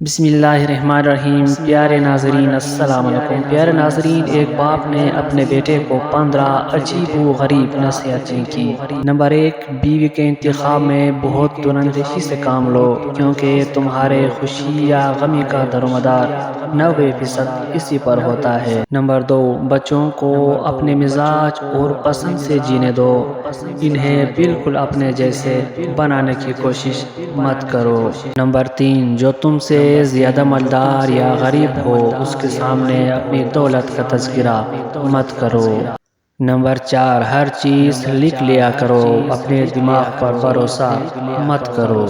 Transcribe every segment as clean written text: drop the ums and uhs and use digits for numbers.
بسم اللہ الرحمن الرحیم۔ پیارے ناظرین السلام علیکم۔ پیارے ناظرین، ایک باپ نے اپنے بیٹے کو 15 عجیب و غریب نصیحتیں کی۔ نمبر 1، بیوی کے انتخاب میں بہت دراندیشی سے کام لو، کیونکہ تمہارے خوشی یا غمی کا درومدار 90% اسی پر ہوتا ہے۔ نمبر 2، بچوں کو اپنے مزاج اور پسند سے جینے دو، انہیں بالکل اپنے جیسے بنانے کی کوشش مت کرو۔ نمبر 3، جو تم سے زیادہ مالدار یا غریب ہو اس کے سامنے اپنی دولت کا تذکرہ مت کرو۔ نمبر 4، ہر چیز لکھ لیا کرو، اپنے دماغ پر بھروسہ مت کرو۔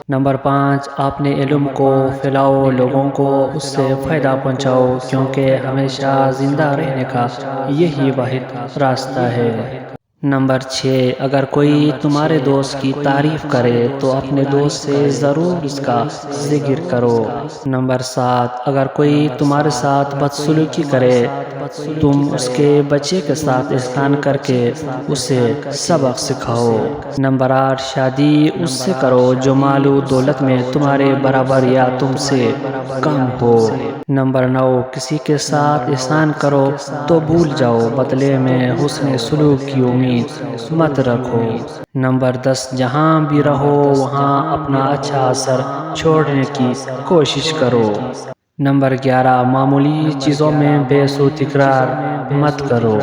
نمبر 5، اپنے علم کو پھیلاؤ، لوگوں کو اس سے فائدہ پہنچاؤ، کیونکہ ہمیشہ زندہ رہنے کا یہی واحد راستہ ہے۔ نمبر 6، اگر کوئی تمہارے دوست کی تعریف کرے تو اپنے دوست سے ضرور اس کا ذکر کرو۔ نمبر 7، اگر کوئی تمہارے ساتھ بدسلوکی کرے تم اس کے بچے کے ساتھ احسان کر کے اسے سبق سکھاؤ۔ نمبر 8، شادی اس سے کرو جو مال و دولت میں تمہارے برابر یا تم سے کم ہو۔ نمبر 9، کسی کے ساتھ احسان کرو تو بھول جاؤ، بدلے میں حسن سلوک کی امید مت رکھو۔ نمبر 10، جہاں بھی رہو وہاں اپنا اچھا اثر چھوڑنے کی کوشش کرو۔ نمبر 11، معمولی چیزوں میں بے سود تکرار مت کرو۔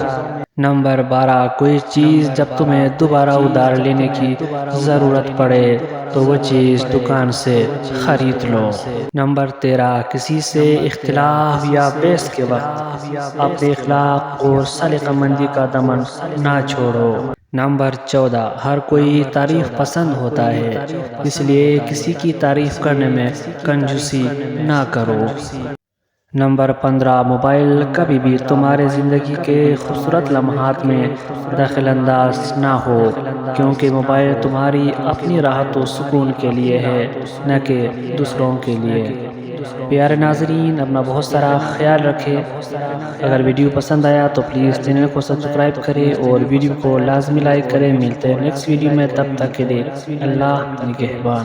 نمبر 12، کوئی چیز جب تمہیں دوبارہ ادھار لینے کی ضرورت پڑے تو وہ چیز دکان سے خرید لو۔ نمبر 13، کسی سے اختلاف یا بحث کے وقت اپنے اخلاق اور سلیقہ مندی کا دامن نہ چھوڑو۔ نمبر 14، ہر کوئی تعریف پسند ہوتا ہے، اس لیے کسی کی تعریف کرنے میں کنجوسی نہ کرو۔ نمبر 15، موبائل کبھی بھی تمہارے زندگی کے خوبصورت لمحات میں دخل انداز نہ ہو، کیونکہ موبائل تمہاری اپنی راحت و سکون کے لیے ہے، نہ کہ دوسروں کے لیے۔ پیارے ناظرین، اپنا بہت سارا خیال رکھیں۔ اگر ویڈیو پسند آیا تو پلیز چینل کو سبسکرائب کریں اور ویڈیو کو لازمی لائک کریں۔ ملتے ہیں نیکسٹ ویڈیو میں، تب تک کے لیے اللہ نگہبان۔